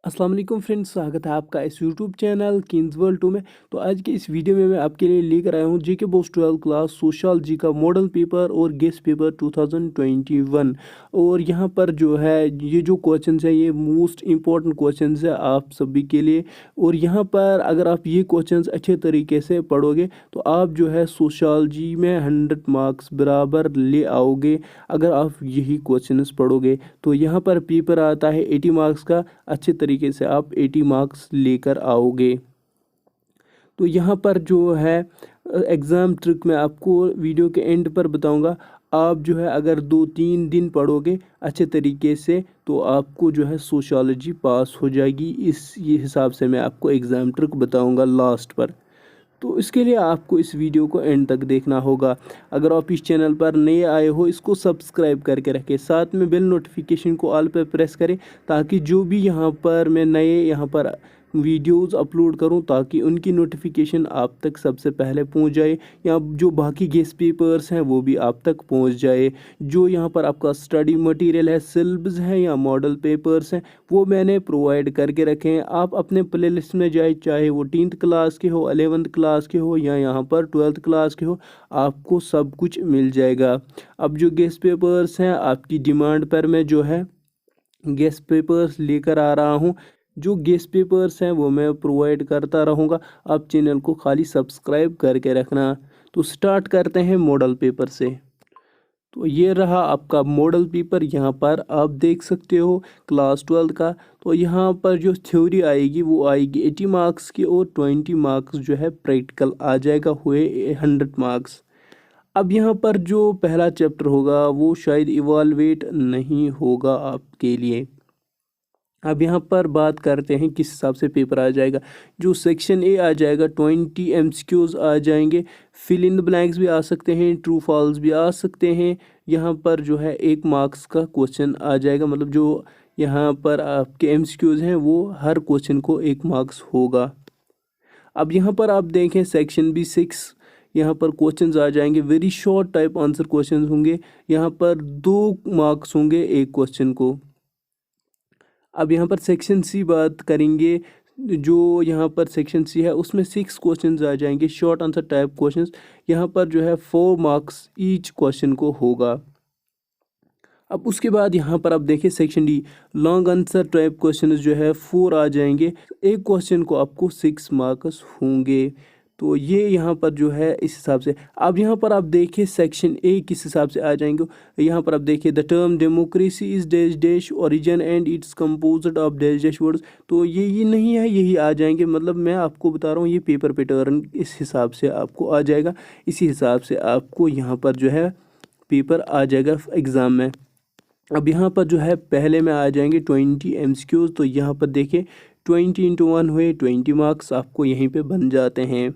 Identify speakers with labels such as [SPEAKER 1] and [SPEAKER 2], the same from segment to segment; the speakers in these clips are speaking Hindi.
[SPEAKER 1] अस्सलाम वालेकुम फ्रेंड्स, स्वागत है आपका इस यूट्यूब चैनल किंग्स वर्ल्ड 2 में। तो आज के इस वीडियो में मैं आपके लिए लेकर आया हूँ जीके बोस 12 क्लास सोशियोलॉजी का मॉडल पेपर और गेस्ट पेपर 2021। और यहाँ पर जो है ये जो क्वेश्चंस है ये मोस्ट इम्पॉर्टेंट क्वेश्चंस है आप सभी के लिए। और यहाँ पर अगर आप ये क्वेश्चंस अच्छे तरीके से पढ़ोगे तो आप जो है सोशियोलॉजी में 100 मार्क्स बराबर ले आओगे अगर आप यही क्वेश्चंस पढ़ोगे। तो यहाँ पर पेपर आता है 80 मार्क्स का, अच्छे तरीके से आप 80 मार्क्स लेकर आओगे। तो यहाँ पर जो है एग्ज़ाम ट्रिक मैं आपको वीडियो के एंड पर बताऊंगा। आप जो है अगर 2-3 दिन पढ़ोगे अच्छे तरीके से तो आपको जो है सोशियोलॉजी पास हो जाएगी। इस ये हिसाब से मैं आपको एग्ज़ाम ट्रिक बताऊंगा लास्ट पर। तो इसके लिए आपको इस वीडियो को एंड तक देखना होगा। अगर आप इस चैनल पर नए आए हो इसको सब्सक्राइब करके रखें, साथ में बेल नोटिफिकेशन को ऑल पर प्रेस करें ताकि जो भी यहाँ पर मैं नए यहाँ पर वीडियोस अपलोड करूं ताकि उनकी नोटिफिकेशन आप तक सबसे पहले पहुंच जाए, या जो बाकी गेस्ट पेपर्स हैं वो भी आप तक पहुंच जाए। जो यहाँ पर आपका स्टडी मटेरियल है, सिलेबस है या मॉडल पेपर्स हैं वो मैंने प्रोवाइड करके रखे हैं। आप अपने प्लेलिस्ट में जाए, चाहे वो 10th क्लास के हो, 11th क्लास के हो या यहाँ पर 12th क्लास के हो, आपको सब कुछ मिल जाएगा। अब जो गेस्ट पेपर्स हैं आपकी डिमांड पर मैं जो है गेस्ट पेपर्स लेकर आ रहा हूँ। जो गेस्ट पेपर्स हैं वो मैं प्रोवाइड करता रहूँगा, आप चैनल को खाली सब्सक्राइब करके रखना। तो स्टार्ट करते हैं मॉडल पेपर से। तो ये रहा आपका मॉडल पेपर, यहाँ पर आप देख सकते हो क्लास 12 का। तो यहाँ पर जो थ्योरी आएगी वो आएगी 80 मार्क्स की और 20 मार्क्स जो है प्रैक्टिकल आ जाएगा, हुए 100 मार्क्स। अब यहाँ पर जो पहला चैप्टर होगा वो शायद इवालुएट नहीं होगा आपके लिए। अब यहाँ पर बात करते हैं किस हिसाब से पेपर आ जाएगा। जो सेक्शन ए आ जाएगा 20 एमसीक्यूज आ जाएंगे, फिल इन द ब्लैंक्स भी आ सकते हैं, ट्रू फॉल्स भी आ सकते हैं। यहाँ पर जो है 1 मार्क्स का क्वेश्चन आ जाएगा, मतलब जो यहाँ पर आपके एमसीक्यूज हैं वो हर क्वेश्चन को 1 मार्क्स होगा। अब यहाँ पर आप देखें सेक्शन बी 6, यहाँ पर क्वेश्चंस आ जाएंगे, very short type answer questions होंगे। यहाँ पर 2 मार्क्स होंगे एक क्वेश्चन को। अब यहाँ पर सेक्शन सी बात करेंगे, जो यहाँ पर सेक्शन सी है उसमें 6 क्वेश्चंस आ जाएंगे, शॉर्ट आंसर टाइप क्वेश्चंस। यहाँ पर जो है 4 मार्क्स ईच क्वेश्चन को होगा। अब उसके बाद यहाँ पर आप देखिए section D, long answer type questions जो है 4 आ जाएंगे, एक क्वेश्चन को आपको 6 मार्क्स होंगे। तो ये यहाँ पर जो है इस हिसाब से। अब यहाँ पर आप देखिए सेक्शन ए किस हिसाब से आ जाएंगे। यहाँ पर आप देखिए the term democracy is dash dash origin and it's composed of dash dash words. तो ये नहीं है, यही आ जाएंगे, मतलब मैं आपको बता रहा हूँ ये पेपर पैटर्न इस हिसाब से आपको आ जाएगा। इसी हिसाब से आपको यहाँ पर जो है पेपर आ जाएगा एग्ज़ाम में। अब यहाँ पर जो है पहले में आ जाएंगे 20 एमसीक्यूज। तो यहाँ पर देखिए 20 × 1 हुए 20 मार्क्स आपको यहीं पे बन जाते हैं।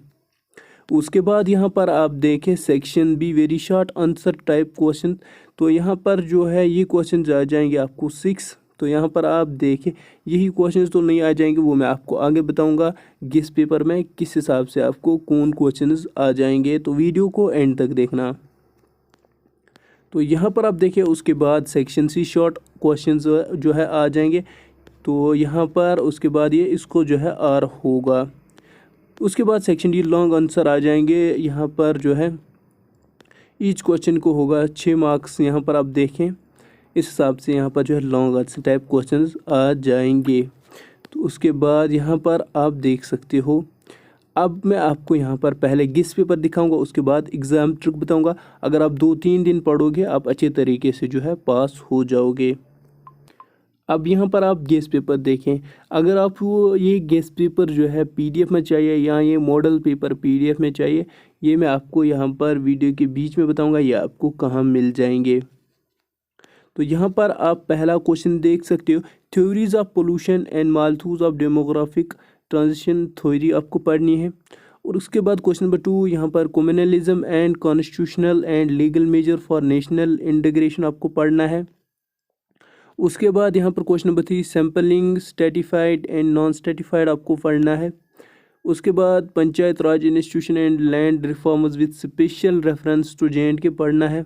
[SPEAKER 1] उसके बाद यहाँ पर आप देखें section B, very short answer type question. तो यहाँ पर जो है ये क्वेश्चन आ जाएंगे आपको 6। तो यहाँ पर आप देखें यही क्वेश्चंस तो नहीं आ जाएंगे, वो मैं आपको आगे बताऊंगा गेस्ट पेपर में किस हिसाब से आपको कौन क्वेश्चंस आ जाएंगे। तो वीडियो को एंड तक देखना। तो यहाँ पर आप देखिए उसके बाद सेक्शन सी शॉर्ट क्वेश्चंस जो है आ जाएंगे। तो यहाँ पर उसके बाद ये इसको जो है आर होगा। तो उसके बाद सेक्शन डी लॉन्ग आंसर आ जाएंगे, यहाँ पर जो है ईच क्वेश्चन को होगा 6 मार्क्स। यहाँ पर आप देखें इस हिसाब से यहाँ पर जो है लॉन्ग आंसर टाइप क्वेश्चंस आ जाएंगे। तो उसके बाद यहाँ पर आप देख सकते हो। अब मैं आपको यहाँ पर पहले गेस्ट पेपर दिखाऊंगा, उसके बाद एग्ज़ाम ट्रिक बताऊंगा। अगर आप 2-3 दिन पढ़ोगे आप अच्छे तरीके से जो है पास हो जाओगे। अब यहाँ पर आप गेस्ट पेपर देखें, अगर आपको ये गेस्ट पेपर जो है पीडीएफ में चाहिए या ये मॉडल पेपर पीडीएफ में चाहिए, ये मैं आपको यहाँ पर वीडियो के बीच में बताऊंगा ये आपको कहाँ मिल जाएंगे। तो यहाँ पर आप पहला क्वेश्चन देख सकते हो, theories of pollution and Malthus of demographic transition theory आपको पढ़नी है। और उसके बाद क्वेश्चन नंबर 2 यहाँ पर communalism and constitutional and legal measure for national integration आपको पढ़ना है। उसके बाद यहाँ पर question number 3 sampling stratified and non stratified आपको पढ़ना है। उसके बाद panchayat raj institution and land reforms with special reference to J and K पढ़ना है।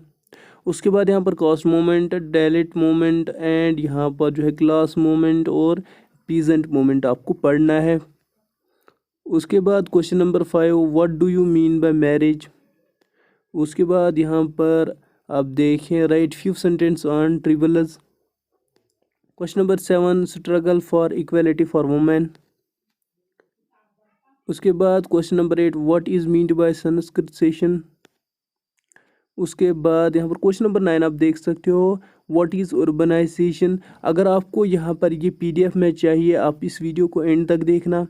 [SPEAKER 1] उसके बाद यहाँ पर caste movement, Dalit movement and यहाँ पर जो है क्लास मूवमेंट और प्रेजेंट मोमेंट आपको पढ़ना है। उसके बाद question number 5, what do you mean by marriage. उसके बाद यहाँ पर आप देखें, write few sentence on tribals. Question number 7, struggle for equality for women. उसके बाद question number 8, what is meant by sanskritization. उसके बाद यहाँ पर क्वेश्चन नंबर 9 आप देख सकते हो, व्हाट इज़ अर्बनाइजेशन। अगर आपको यहाँ पर ये PDF में चाहिए, आप इस वीडियो को एंड तक देखना,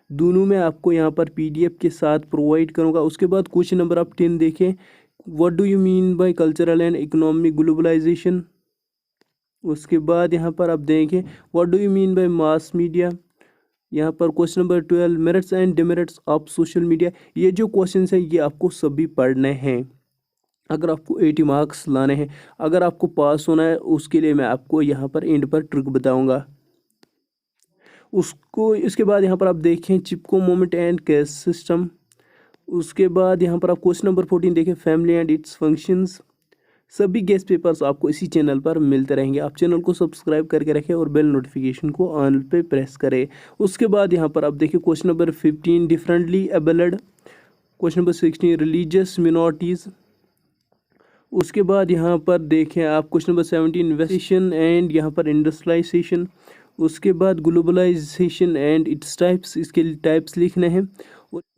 [SPEAKER 1] दोनों में आपको यहाँ पर PDF के साथ प्रोवाइड करूँगा। उसके बाद क्वेश्चन नंबर आप 10 देखें, what do you mean by cultural and economic globalization. उसके बाद यहाँ पर आप देखें, what do you mean by mass media. यहाँ पर question number 12, merits and demerits of social media. ये जो क्वेश्चन है ये आपको सभी पढ़ने हैं अगर आपको 80 मार्क्स लाने हैं। अगर आपको पास होना है उसके लिए मैं आपको यहाँ पर एंड पर ट्रिक बताऊँगा। इसके बाद यहाँ पर आप देखें, चिपको मोमेंट एंड कैश सिस्टम। उसके बाद यहाँ पर आप क्वेश्चन नंबर 14 देखें, फैमिली एंड इट्स फंक्शंस। सभी गेस्ट पेपर्स आपको इसी चैनल पर मिलते रहेंगे। आप चैनल को सब्सक्राइब करके रखें और बेल नोटिफिकेशन को ऑन पे प्रेस करें। उसके बाद यहाँ पर आप देखिए question number 15, differently abled. Question number 16, religious minorities. उसके बाद यहाँ पर देखें आप क्वेश्चन नंबर 17, इन्वेस्टिगेशन एंड यहाँ पर इंडस्ट्रियलाइजेशन। उसके बाद ग्लोबलाइजेशन एंड इट्स टाइप्स, इसके टाइप्स लिखने हैं।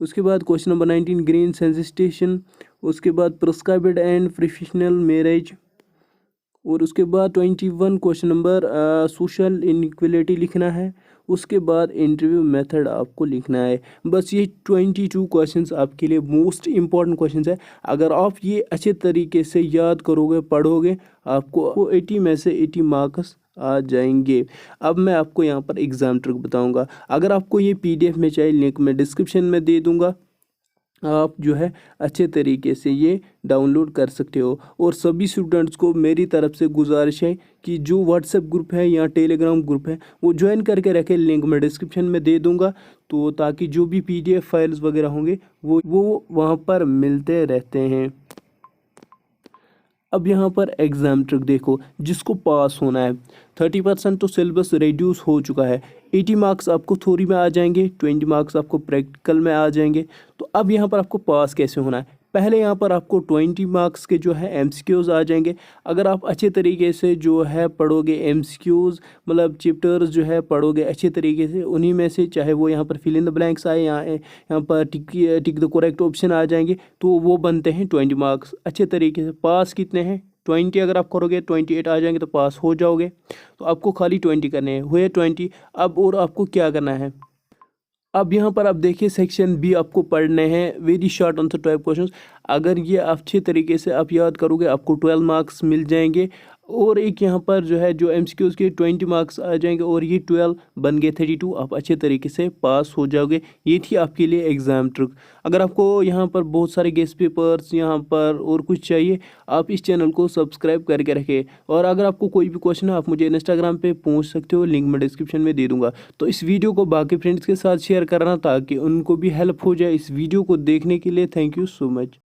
[SPEAKER 1] उसके बाद क्वेश्चन नंबर 19, ग्रीन सेंसिटाइजेशन। उसके बाद प्रिस्क्राइब्ड एंड प्रोफेशनल मैरिज। और उसके बाद 21 क्वेश्चन नंबर सोशल इनइक्वालिटी लिखना है। उसके बाद इंटरव्यू मेथड आपको लिखना है। बस ये 22 क्वेश्चंस आपके लिए मोस्ट इम्पॉर्टेंट क्वेश्चंस है। अगर आप ये अच्छे तरीके से याद करोगे, पढ़ोगे, आपको 80 में से 80 मार्क्स आ जाएंगे। अब मैं आपको यहाँ पर एग्ज़ाम ट्रिक बताऊँगा। अगर आपको ये PDF में चाहिए, लिंक मैं डिस्क्रिप्शन में दे दूँगा, आप जो है अच्छे तरीके से ये डाउनलोड कर सकते हो। और सभी स्टूडेंट्स को मेरी तरफ से गुजारिश है कि जो व्हाट्सएप ग्रुप है या टेलीग्राम ग्रुप है वो ज्वाइन करके रखें, लिंक मैं डिस्क्रिप्शन में दे दूंगा, तो ताकि जो भी PDF फाइल्स वगैरह होंगे वो वहाँ पर मिलते रहते हैं। अब यहाँ पर एग्ज़ाम ट्रिक देखो, जिसको पास होना है 30% तो सिलेबस रिड्यूस हो चुका है। 80 मार्क्स आपको थ्योरी में आ जाएंगे, 20 मार्क्स आपको प्रैक्टिकल में आ जाएंगे। तो अब यहाँ पर आपको पास कैसे होना है, पहले यहाँ पर आपको 20 मार्क्स के जो है MCQs आ जाएंगे। अगर आप अच्छे तरीके से जो है पढ़ोगे MCQs, मतलब चैप्टर्स जो है पढ़ोगे अच्छे तरीके से, उन्हीं में से चाहे वो यहाँ पर फिल इन द ब्लैंक्स आए, यहाँ पर टिक द करेक्ट ऑप्शन आ जाएंगे, तो वो बनते हैं 20 मार्क्स अच्छे तरीके से। पास कितने हैं 20, अगर आप करोगे 28 आ जाएंगे तो पास हो जाओगे। तो आपको खाली 20 करने हैं, हुए 20। अब और आपको क्या करना है, अब यहाँ पर आप देखिए सेक्शन B आपको पढ़ने हैं, very short answer type questions. अगर ये अच्छे तरीके से आप याद करोगे आपको 12 मार्क्स मिल जाएंगे। और एक यहाँ पर जो है जो MCQs के 20 मार्क्स आ जाएंगे और ये 12 बन गए 32, आप अच्छे तरीके से पास हो जाओगे। ये थी आपके लिए एग्ज़ाम ट्रिक। अगर आपको यहाँ पर बहुत सारे गेस्ट पेपर्स यहाँ पर और कुछ चाहिए, आप इस चैनल को सब्सक्राइब करके रखें। और अगर आपको कोई भी क्वेश्चन है आप मुझे इंस्टाग्राम पे पूछ सकते हो, लिंक मैं डिस्क्रिप्शन में दे दूँगा। तो इस वीडियो को बाकी फ्रेंड्स के साथ शेयर करना ताकि उनको भी हेल्प हो जाए। इस वीडियो को देखने के लिए थैंक यू सो मच।